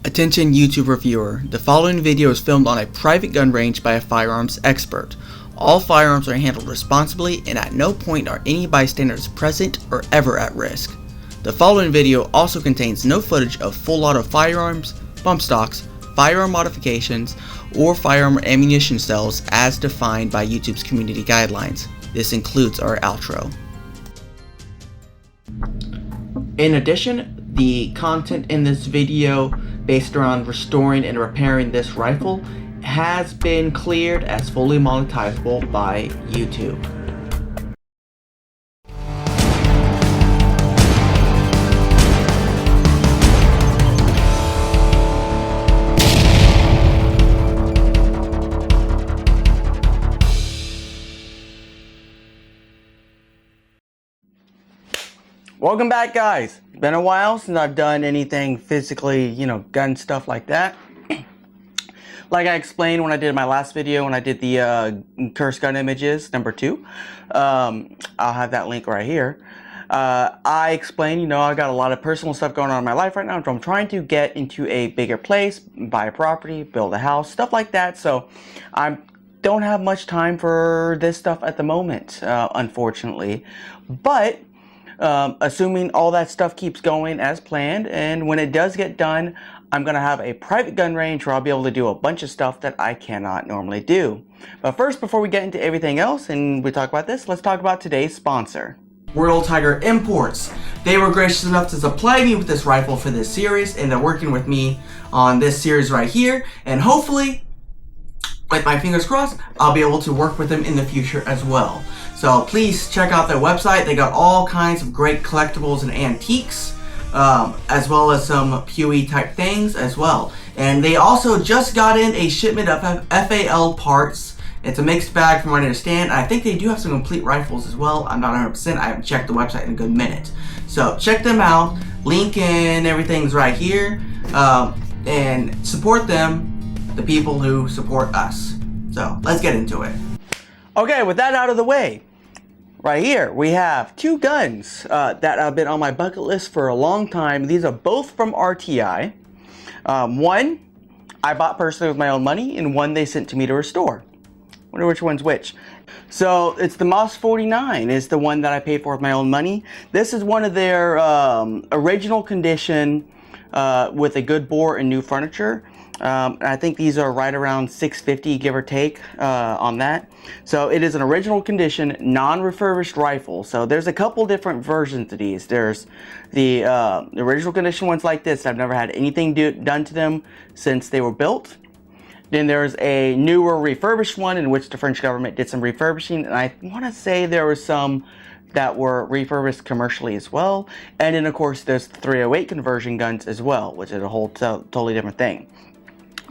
Attention YouTube reviewer, the following video is filmed on a private gun range by a firearms expert. All firearms are handled responsibly and at no point are any bystanders present or ever at risk. The following video also contains no footage of full auto firearms, bump stocks, firearm modifications, or firearm ammunition cells as defined by YouTube's community guidelines. This includes our outro. In addition, the content in this video based around restoring and repairing this rifle has been cleared as fully monetizable by YouTube. Welcome back, guys. Been a while since I've done anything physically, gun stuff like that. Like I explained when I did my last video, when I did the cursed gun images, number 2. I'll have that link right here. I explained, I got a lot of personal stuff going on in my life right now. So I'm trying to get into a bigger place, buy a property, build a house, stuff like that. So I don't have much time for this stuff at the moment, unfortunately. But assuming all that stuff keeps going as planned, and when it does get done, I'm going to have a private gun range where I'll be able to do a bunch of stuff that I cannot normally do. But first, before we get into everything else and we talk about this, let's talk about today's sponsor. World Tiger Imports. They were gracious enough to supply me with this rifle for this series, and they're working with me on this series right here, and hopefully, with my fingers crossed, I'll be able to work with them in the future as well. So please check out their website. They got all kinds of great collectibles and antiques, as well as some PoE type things as well. And they also just got in a shipment of FAL parts. It's a mixed bag from what I understand. I think they do have some complete rifles as well. I'm not 100%. I haven't checked the website in a good minute. So check them out. Link and everything's right here. And support them, the people who support us. So let's get into it. Okay, with that out of the way, right here we have 2 guns that have been on my bucket list for a long time. These are both from RTI. One I bought personally with my own money, and one they sent to me to restore. Wonder which one's which. So it's the MOS 49 is the one that I paid for with my own money. This is one of their original condition with a good bore and new furniture. I think these are right around $650, give or take, on that. So it is an original condition, non-refurbished rifle. So there's a couple different versions of these. There's the original condition ones like this. I've never had anything done to them since they were built. Then there's a newer refurbished one in which the French government did some refurbishing. And I want to say there were some that were refurbished commercially as well. And then, of course, there's 308 conversion guns as well, which is a whole totally different thing.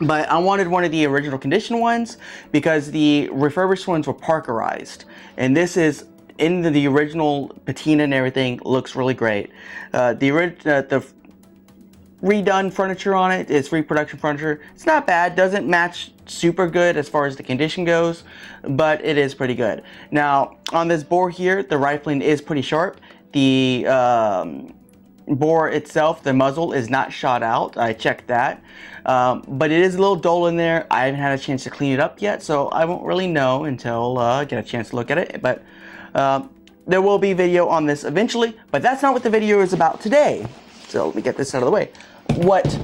But I wanted one of the original condition ones because the refurbished ones were parkerized. And this is in the original patina and everything, looks really great. The redone furniture on it is reproduction furniture. It's not bad, doesn't match super good as far as the condition goes, but it is pretty good. Now, on this bore here, the rifling is pretty sharp. The bore itself, the muzzle, is not shot out. I checked that. But it is a little dull in there. I haven't had a chance to clean it up yet, so I won't really know until I get a chance to look at it. But there will be video on this eventually, but that's not what the video is about today. So let me get this out of the way. What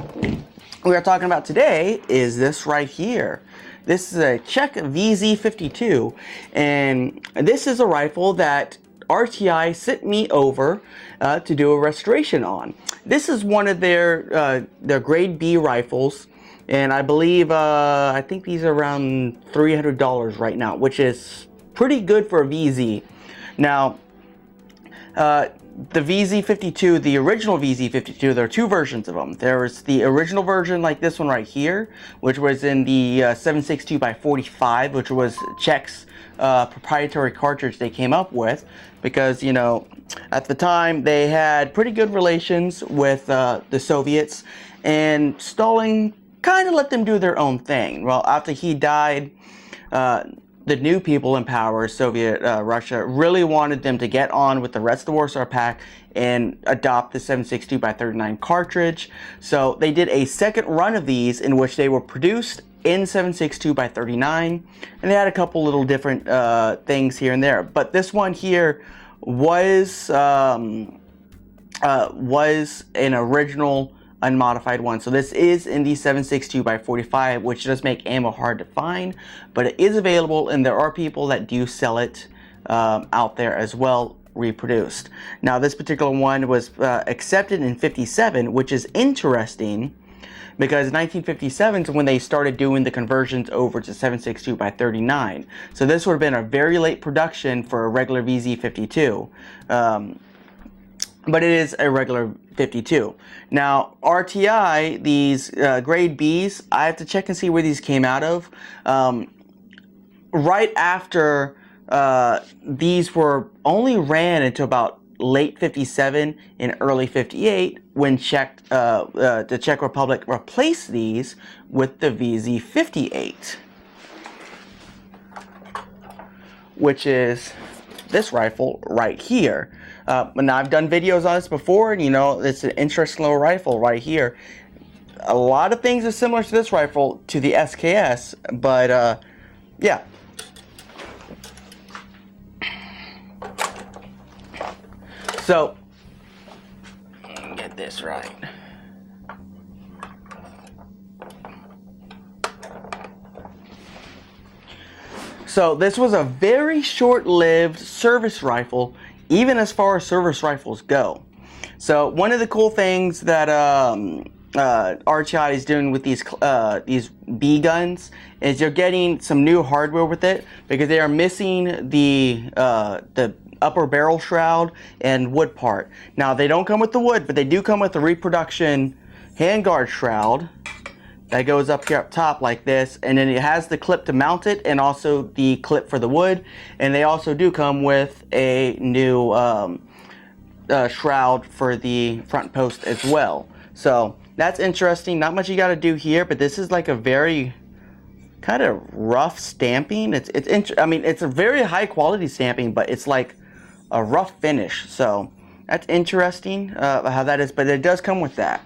we are talking about today is this right here. This is a Czech VZ-52, and this is a rifle that RTI sent me over to do a restoration on. This is one of their grade B rifles, and I believe I think these are around $300 right now, which is pretty good for a VZ. Now, the VZ-52, the original VZ-52, there are 2 versions of them. There's the original version like this one right here, which was in the 7.62x45, which was Czech's proprietary cartridge they came up with because, at the time they had pretty good relations with the Soviets, and Stalin kind of let them do their own thing. Well, after he died, the new people in power, Soviet Russia, really wanted them to get on with the rest of the Warsaw Pact and adopt the 7.62 by 39 cartridge. So they did a second run of these in which they were produced in 7.62 by 39, and they had a couple little different things here and there. But this one here was an original unmodified one. So this is in the 7.62 by 45, which does make ammo hard to find, but it is available, and there are people that do sell it out there as well, reproduced. Now this particular one was accepted in 57, which is interesting because 1957 is when they started doing the conversions over to 7.62 by 39. So this would have been a very late production for a regular VZ-52. But it is a regular 52. Now, RTI, these grade Bs, I have to check and see where these came out of. Right after these were only ran until about late 57 and early 58 when the Czech Republic replaced these with the VZ-58, which is this rifle right here. Now I've done videos on this before, and you know, it's an interesting little rifle right here. A lot of things are similar to this rifle, to the SKS, but yeah. So, get this right. So this was a very short-lived service rifle, even as far as service rifles go. So one of the cool things that RTI is doing with these B guns is you're getting some new hardware with it, because they are missing the upper barrel shroud and wood part. Now they don't come with the wood, but they do come with the reproduction handguard shroud that goes up here up top like this, and then it has the clip to mount it and also the clip for the wood, and they also do come with a new shroud for the front post as well. So that's interesting. Not much you got to do here, but this is like a very kind of rough stamping. I mean, it's a very high quality stamping, but it's like a rough finish. So that's interesting how that is, but it does come with that.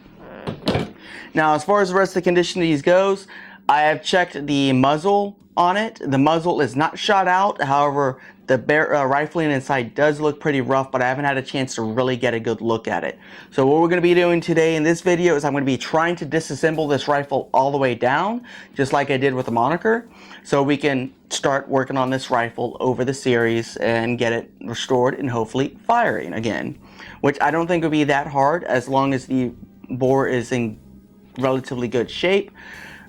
Now, as far as the rest of the condition of these goes, I have checked the muzzle on it. The muzzle is not shot out. However, the rifling inside does look pretty rough, but I haven't had a chance to really get a good look at it. So what we're going to be doing today in this video is I'm going to be trying to disassemble this rifle all the way down, just like I did with the moniker, so we can start working on this rifle over the series and get it restored and hopefully firing again, which I don't think will be that hard as long as the bore is in relatively good shape.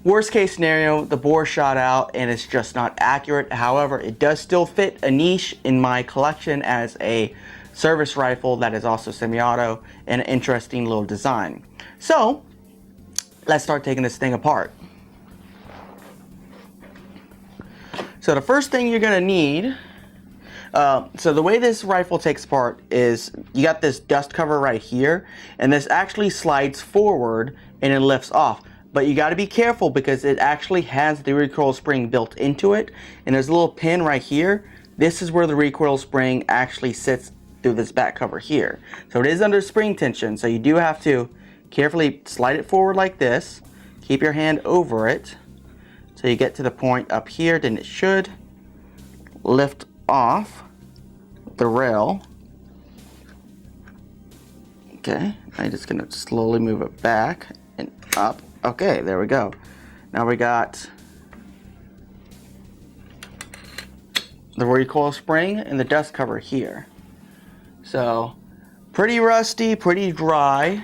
Worst case scenario, the bore shot out and it's just not accurate. However, it does still fit a niche in my collection as a service rifle that is also semi-auto and an interesting little design. So let's start taking this thing apart. So the first thing you're going to need, so the way this rifle takes apart is you got this dust cover right here, and this actually slides forward and it lifts off. But you got to be careful because it actually has the recoil spring built into it, and there's a little pin right here. This is where the recoil spring actually sits through this back cover here. So it is under spring tension, so you do have to carefully slide it forward like this. Keep your hand over it so you get to the point up here, then it should lift off the rail. Okay, I'm just gonna slowly move it back and up. Okay, there we go. Now we got the recoil spring and the dust cover here. So pretty rusty, pretty dry,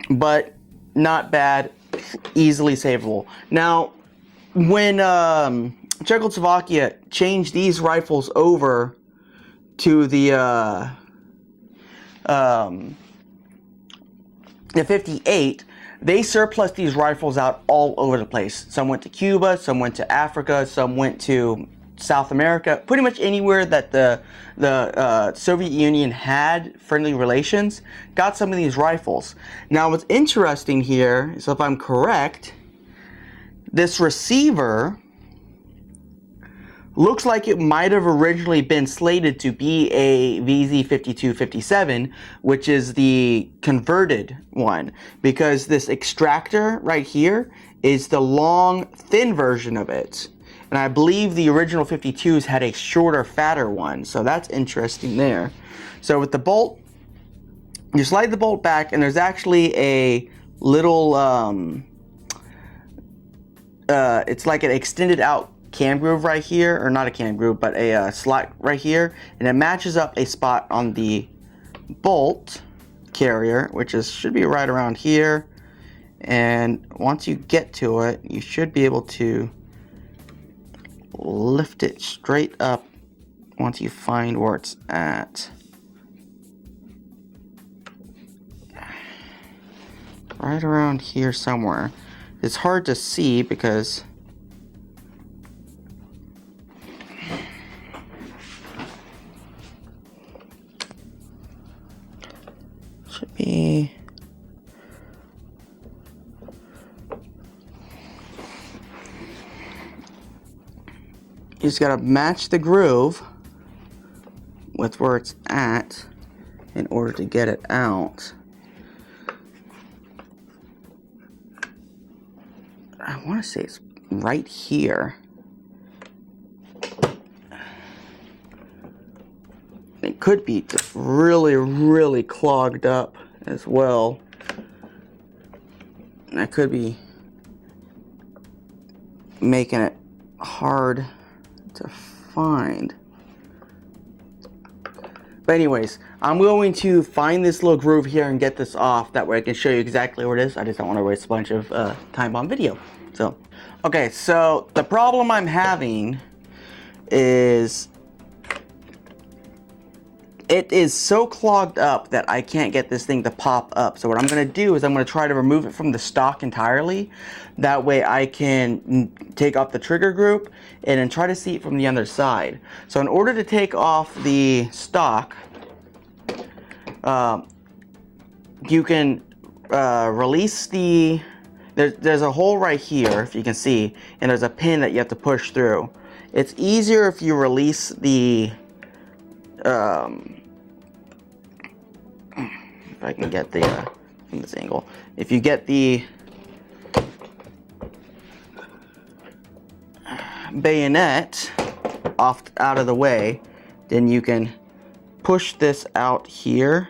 but not bad, easily savable. Now, when Czechoslovakia changed these rifles over to the 58, they surplused these rifles out all over the place. Some went to Cuba, some went to Africa, some went to South America. Pretty much anywhere that the Soviet Union had friendly relations, got some of these rifles. Now what's interesting here, so if I'm correct, this receiver looks like it might have originally been slated to be a VZ-52-57, which is the converted one, because this extractor right here is the long, thin version of it. And I believe the original 52s had a shorter, fatter one, so that's interesting there. So with the bolt, you slide the bolt back, and there's actually a little, it's like an extended out cam groove right here, or not a cam groove, but a slot right here, and it matches up a spot on the bolt carrier, which should be right around here. And once you get to it, you should be able to lift it straight up once you find where it's at. Right around here somewhere. It's hard to see because should be you just gotta match the groove with where it's at in order to get it out. I want to say it's right here. It could be just really, really clogged up as well. And that could be making it hard to find. But anyways, I'm going to find this little groove here and get this off. That way I can show you exactly where it is. I just don't want to waste a bunch of time on video. So, okay, so the problem I'm having is it is so clogged up that I can't get this thing to pop up. So what I'm going to do is I'm going to try to remove it from the stock entirely. That way I can take off the trigger group and then try to see it from the other side. So in order to take off the stock, you can release the... There's a hole right here, if you can see, and there's a pin that you have to push through. It's easier if you release the... if I can get the from this angle, if you get the bayonet out of the way, then you can push this out here,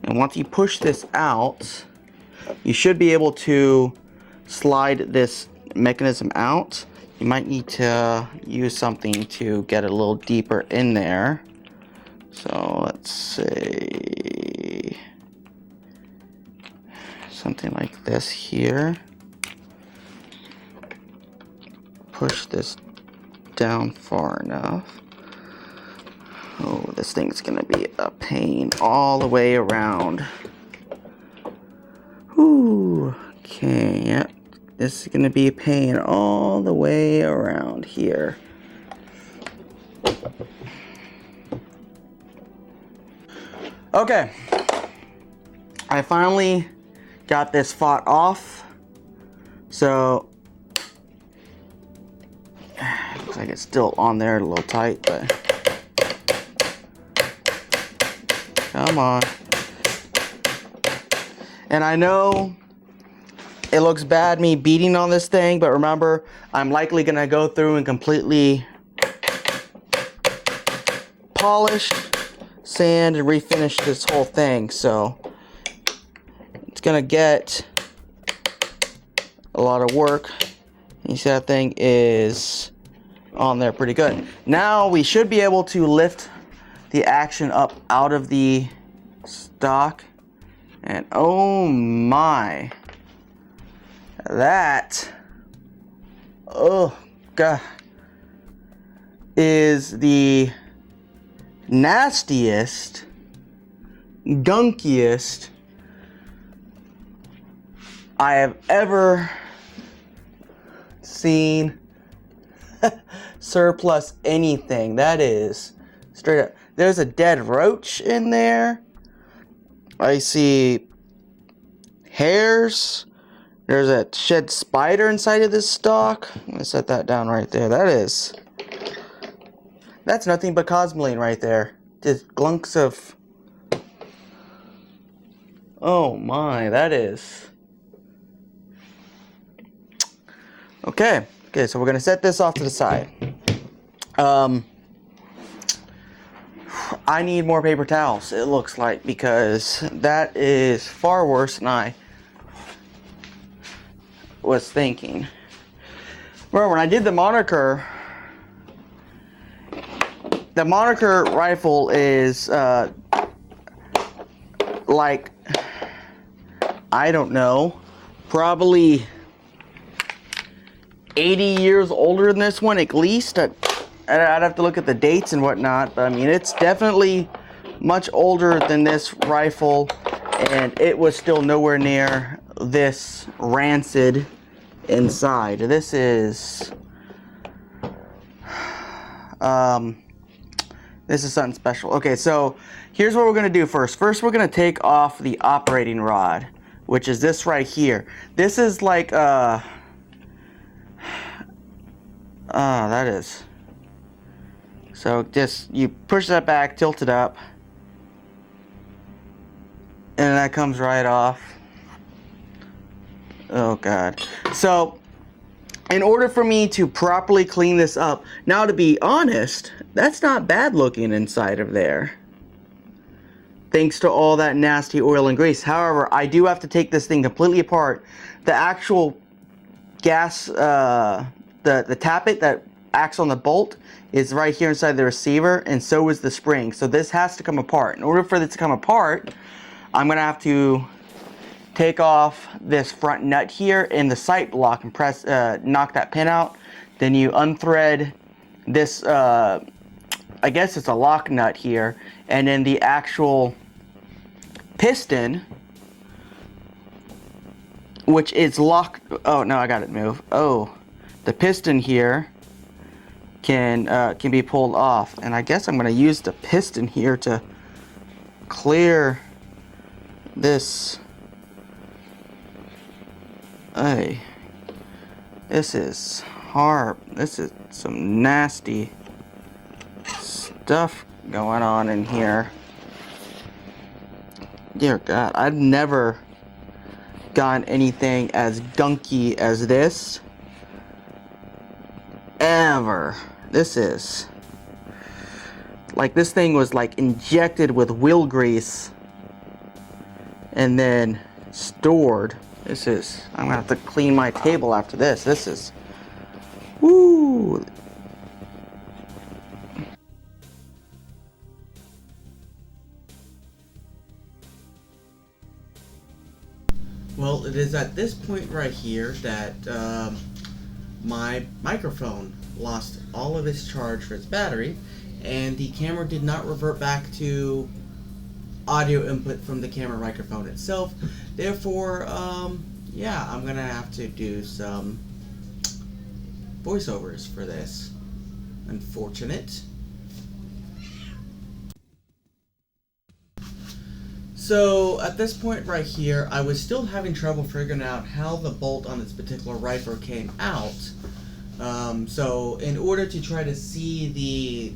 and once you push this out, you should be able to slide this mechanism out. You might need to use something to get it a little deeper in there. So let's say something like this here. Push this down far enough. Oh, this thing's gonna be a pain all the way around. Whew. Okay, yep. This is gonna be a pain all the way around here. Okay, I finally got this fought off. So, looks like it's still on there a little tight, but come on. And I know it looks bad me beating on this thing, but remember, I'm likely gonna go through and completely polish, sand, and refinish this whole thing. So it's gonna get a lot of work. You see that thing is on there pretty good. Now we should be able to lift the action up out of the stock, and oh my, that, oh god, is the nastiest, gunkiest I have ever seen surplus anything. That is straight up. There's a dead roach in there. I see hairs. There's a shed spider inside of this stock. I'm gonna set that down right there. That is That's nothing but cosmoline right there. Just glunks of... Oh my, that is... Okay, so we're gonna set this off to the side. I need more paper towels, it looks like, because that is far worse than I was thinking. Remember, when I did the moniker rifle is like, I don't know, probably 80 years older than this one at least. I'd have to look at the dates and whatnot, but I mean, it's definitely much older than this rifle, and it was still nowhere near this rancid inside. This is something special. Okay, so here's what we're gonna do first. First, we're gonna take off the operating rod, which is this right here. This is like that is. So just, you push that back, tilt it up, and that comes right off. Oh God. So, in order for me to properly clean this up, now to be honest, that's not bad looking inside of there, thanks to all that nasty oil and grease. However, I do have to take this thing completely apart. The actual gas, the tappet that acts on the bolt is right here inside the receiver, and so is the spring. So this has to come apart. In order for this to come apart, I'm gonna have to take off this front nut here in the sight block and press, knock that pin out. Then you unthread this, I guess it's a lock nut here, and then the actual piston, which is locked. Oh no, I got it moved. Oh, the piston here can be pulled off, and I guess I'm going to use the piston here to clear this. Hey, this is hard. This is some nasty stuff going on in here. Dear God, I've never gotten anything as gunky as this ever. This is like, this thing was like injected with wheel grease and then stored. This is, I'm gonna have to clean my table after this. This is, woo. Well, it is at this point right here that my microphone lost all of its charge for its battery, and the camera did not revert back to audio input from the camera microphone itself. Therefore, yeah, I'm gonna have to do some voiceovers for this. Unfortunate. So at this point right here, I was still having trouble figuring out how the bolt on this particular rifle came out. So in order to try to see the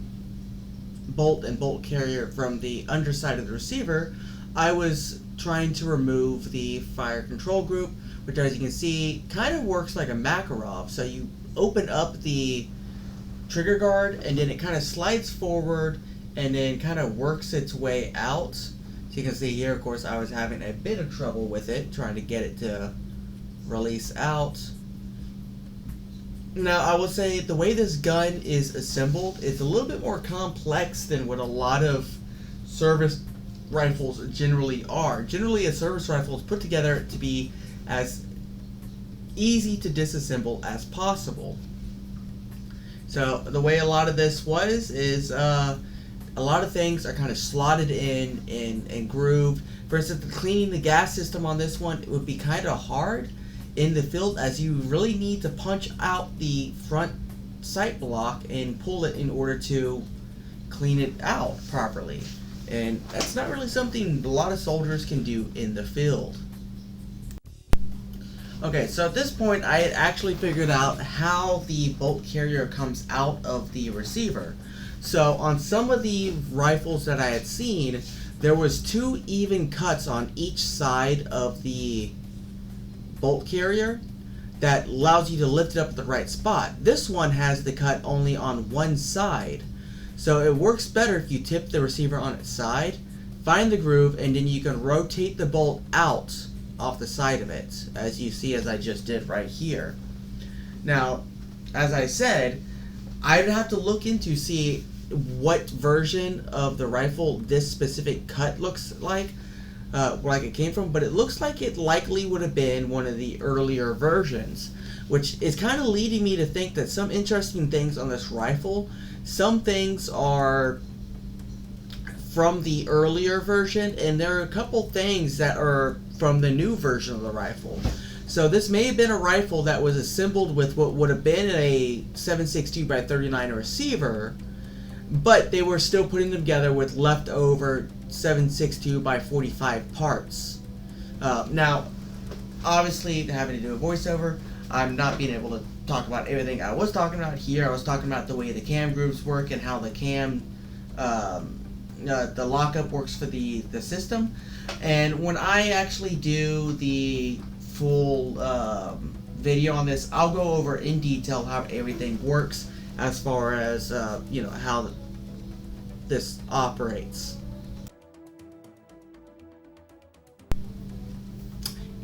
bolt and bolt carrier from the underside of the receiver, I was trying to remove the fire control group, which, as you can see, kind of works like a Makarov. So you open up the trigger guard, and then it kind of slides forward and then kind of works its way out. So you can see here, of course, I was having a bit of trouble with it, trying to get it to release out. Now, I will say the way this gun is assembled is a little bit more complex than what a lot of service rifles generally are. Generally, a service rifle is put together to be as easy to disassemble as possible. So the way a lot of this was is a lot of things are kind of slotted in and grooved. For instance, cleaning the gas system on this one, it would be kind of hard in the field, as you really need to punch out the front sight block and pull it in order to clean it out properly. And that's not really something a lot of soldiers can do in the field. Okay, so at this point I had actually figured out how the bolt carrier comes out of the receiver. So on some of the rifles that I had seen, there was 2 even cuts on each side of the bolt carrier that allows you to lift it up at the right spot. This one has the cut only on one side. So it works better if you tip the receiver on its side, find the groove, and then you can rotate the bolt out off the side of it, as you see as I just did right here. Now, as I said, I'd have to look into see what version of the rifle this specific cut looks like it came from, but it looks like it likely would have been one of the earlier versions, which is kind of leading me to think that some interesting things on this rifle, some things are from the earlier version, and there are a couple things that are from the new version of the rifle. So this may have been a rifle that was assembled with what would have been a 7.62 by 39 receiver, but they were still putting them together with leftover 7.62 by 45 parts. Now, obviously, having to do a voiceover, I'm not being able to talk about everything I was talking about here. I was talking about the way the cam grooves work and how the cam, the lockup works for the system. And when I actually do the full video on this, I'll go over in detail how everything works as far as how this operates.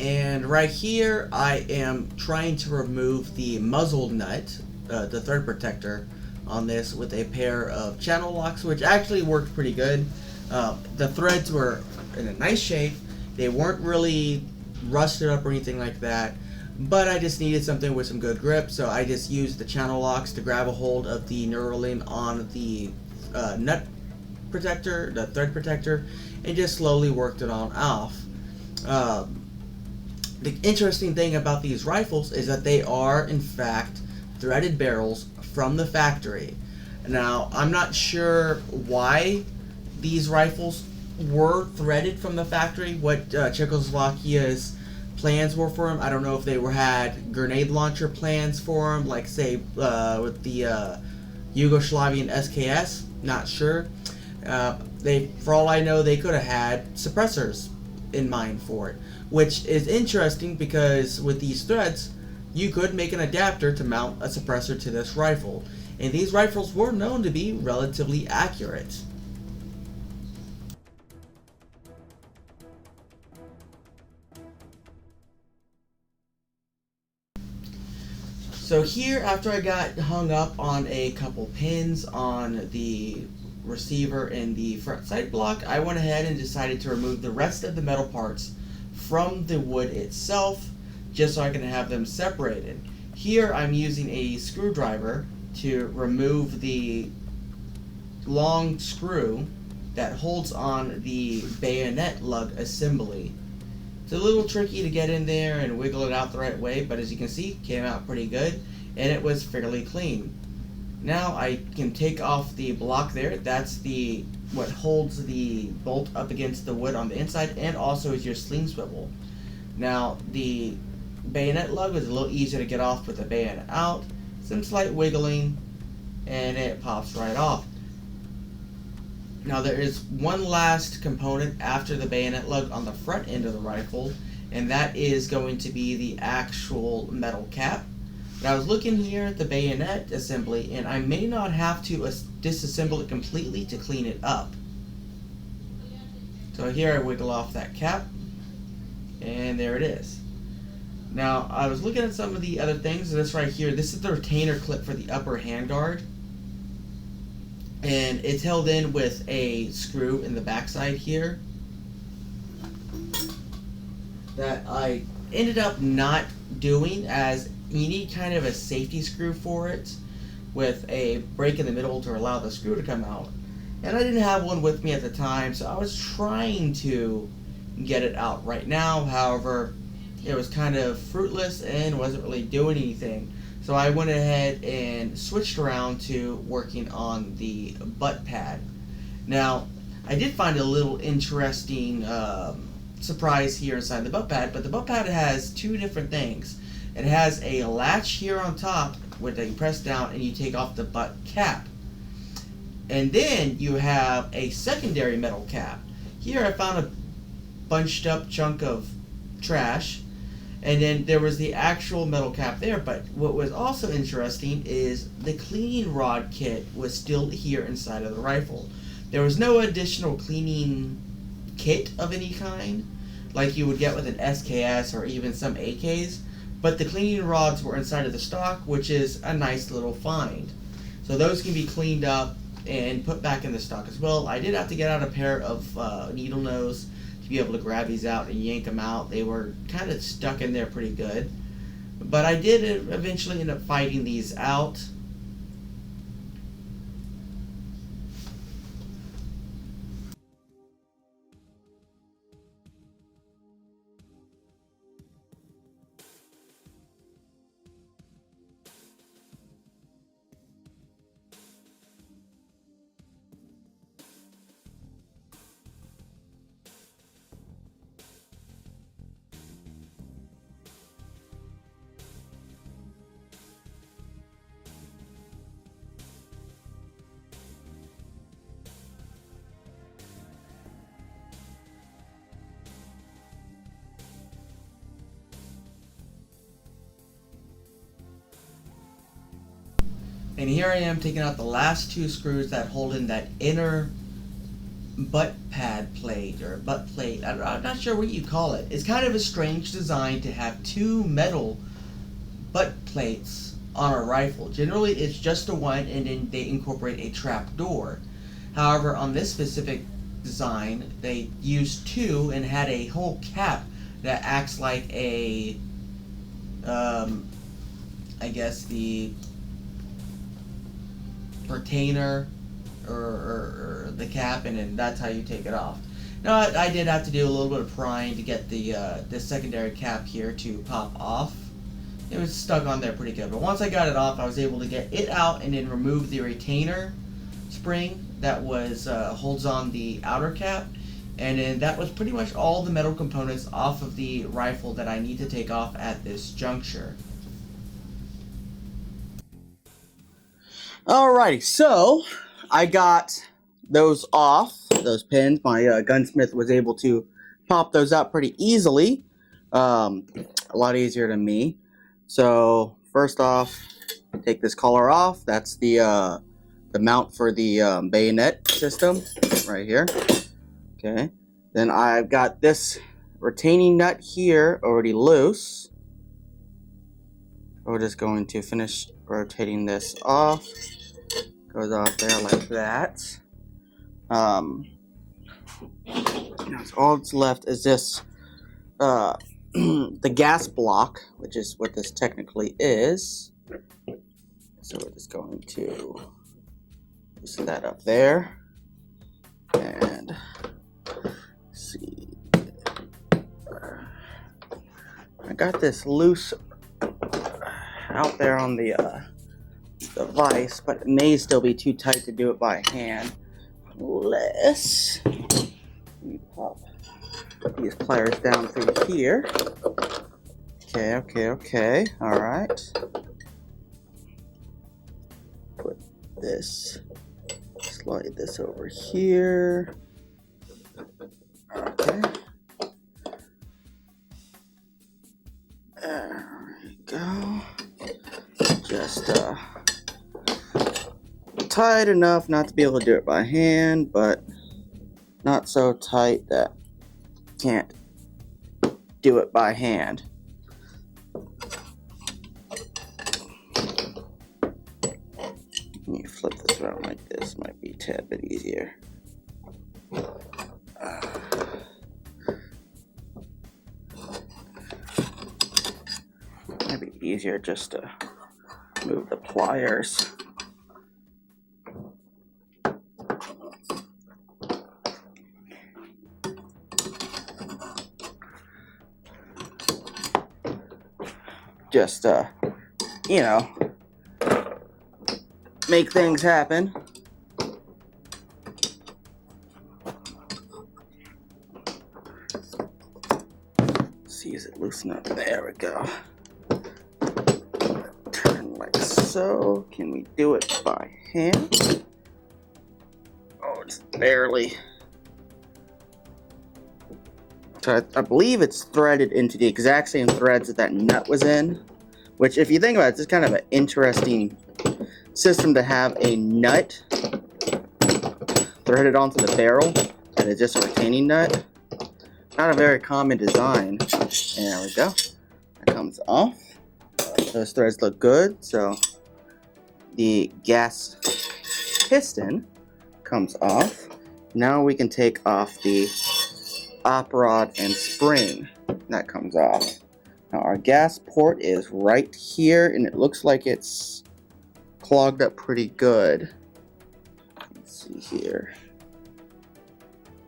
And right here I am trying to remove the muzzle nut, the thread protector on this, with a pair of channel locks, which actually worked pretty good. The threads were in a nice shape. They weren't really rusted up or anything like that, but I just needed something with some good grip, so I just used the channel locks to grab a hold of the knurling on the nut protector, the thread protector, and just slowly worked it on off. The interesting thing about these rifles is that they are in fact threaded barrels from the factory. Now, I'm not sure why these rifles were threaded from the factory, what Czechoslovakia's plans were for them. I don't know if they had grenade launcher plans for them, like say with the Yugoslavian SKS. Not sure. For all I know, they could have had suppressors in mind for it, which is interesting because with these threads, you could make an adapter to mount a suppressor to this rifle, and these rifles were known to be relatively accurate. So here, after I got hung up on a couple pins on the receiver and the front sight block, I went ahead and decided to remove the rest of the metal parts from the wood itself, just so I can have them separated. Here I'm using a screwdriver to remove the long screw that holds on the bayonet lug assembly. It's a little tricky to get in there and wiggle it out the right way, but as you can see, it came out pretty good, and it was fairly clean. Now I can take off the block there. That's what holds the bolt up against the wood on the inside, and also is your sling swivel. Now the bayonet lug is a little easier to get off with the bayonet out. Some slight wiggling, and it pops right off. Now there is one last component after the bayonet lug on the front end of the rifle, and that is going to be the actual metal cap. But I was looking here at the bayonet assembly, and I may not have to disassemble it completely to clean it up. So here I wiggle off that cap, and there it is. Now I was looking at some of the other things. This right here, this is the retainer clip for the upper handguard, and it's held in with a screw in the backside here that I ended up not doing, as you need kind of a safety screw for it with a break in the middle to allow the screw to come out, and I didn't have one with me at the time, so I was trying to get it out right now. However, it was kind of fruitless and wasn't really doing anything. So I went ahead and switched around to working on the butt pad. Now, I did find a little interesting surprise here inside the butt pad, but the butt pad has two different things. It has a latch here on top where you press down and you take off the butt cap. And then you have a secondary metal cap. Here I found a bunched up chunk of trash, and then there was the actual metal cap there. But what was also interesting is the cleaning rod kit was still here inside of the rifle. There was no additional cleaning kit of any kind like you would get with an SKS or even some AKs, but the cleaning rods were inside of the stock, which is a nice little find. So those can be cleaned up and put back in the stock as well. I did have to get out a pair of needle nose to be able to grab these out and yank them out. They were kind of stuck in there pretty good, but I did eventually end up fighting these out. And here I am taking out the last two screws that hold in that inner butt pad plate or butt plate. I'm not sure what you call it. It's kind of a strange design to have two metal butt plates on a rifle. Generally it's just the one, and then they incorporate a trap door. However, on this specific design they used two and had a whole cap that acts like a I guess the retainer or the cap, and then that's how you take it off. Now I did have to do a little bit of prying to get the secondary cap here to pop off. It was stuck on there pretty good, but once I got it off I was able to get it out and then remove the retainer spring that was holds on the outer cap, and then that was pretty much all the metal components off of the rifle that I need to take off at this juncture. Alrighty, so I got those off, those pins. My gunsmith was able to pop those out pretty easily, a lot easier than me. So first off, take this collar off. That's the mount for the bayonet system right here. Okay, then I've got this retaining nut here already loose. We're just going to finish rotating this off. Goes off there like that. So all that's left is this the gas block, which is what this technically is. So we're just going to loosen that up there, and let's see. I got this loose out there on the vise, but it may still be too tight to do it by hand. Unless we pop these pliers down through here. Okay. All right. Put this. Slide this over here. Okay. There we go. Just tight enough not to be able to do it by hand, but not so tight that can't do it by hand. Let me flip this around like this, might be a tad bit easier. Might be easier just to move the pliers. Just you know, make things happen. See, is it loosen up? There we go. Turn like so. Can we do it by hand? Barely. So I believe it's threaded into the exact same threads that that nut was in. Which, if you think about it, it's kind of an interesting system to have a nut threaded onto the barrel and it's just a retaining nut. Not a very common design. And there we go. That comes off. Those threads look good. So the gas piston comes off. Now we can take off the op rod and spring. That comes off. Now our gas port is right here, and it looks like it's clogged up pretty good. Let's see here.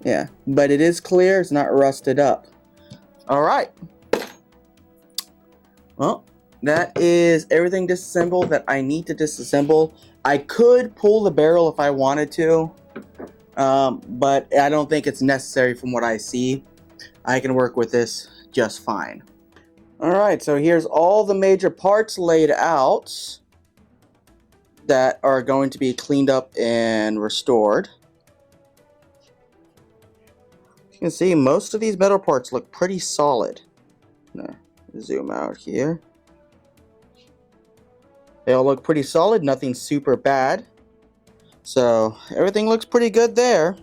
Yeah, but it is clear. It's not rusted up. All right. Well, that is everything disassembled that I need to disassemble. I could pull the barrel if I wanted to, but I don't think it's necessary from what I see. I can work with this just fine. Alright, so here's all the major parts laid out that are going to be cleaned up and restored. You can see most of these metal parts look pretty solid. Now, zoom out here. They all look pretty solid, nothing super bad. So everything looks pretty good there.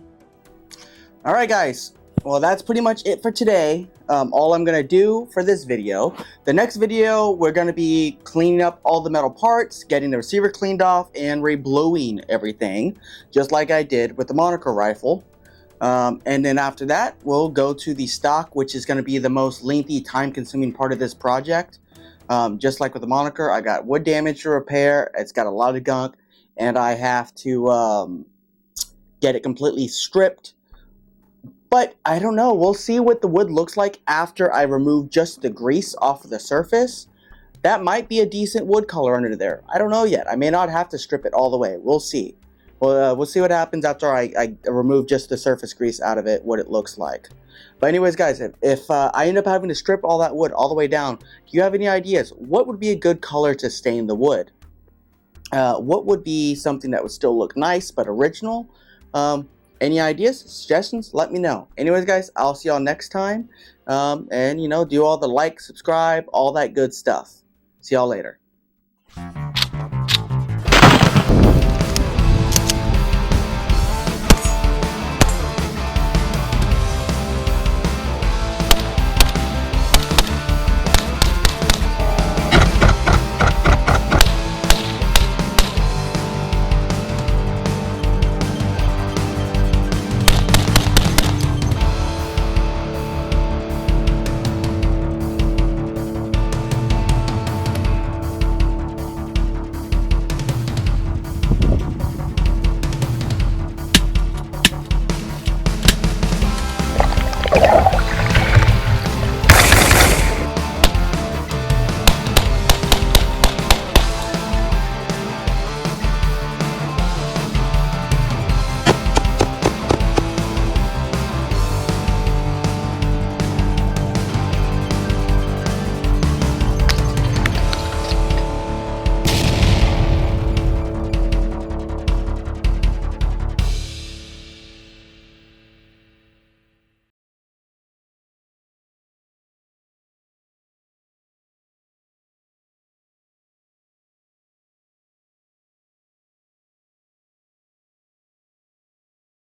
Alright guys, well that's pretty much it for today. All I'm going to do for this video. The next video we're going to be cleaning up all the metal parts, getting the receiver cleaned off, and rebluing everything. Just like I did with the Monaco rifle. And then after that we'll go to the stock, which is going to be the most lengthy, time-consuming part of this project. Just like with the Monaco, I got wood damage to repair. It's got a lot of gunk, and I have to get it completely stripped. But I don't know. We'll see what the wood looks like after I remove just the grease off of the surface. That might be a decent wood color under there. I don't know yet. I may not have to strip it all the way. We'll see. We'll see what happens after I remove just the surface grease out of it, what it looks like. But anyways, guys, if I end up having to strip all that wood all the way down, do you have any ideas? What would be a good color to stain the wood? What would be something that would still look nice but original? Any ideas, suggestions? Let me know. Anyways, guys, I'll see y'all next time. And, you know, do all the like, subscribe, all that good stuff. See y'all later.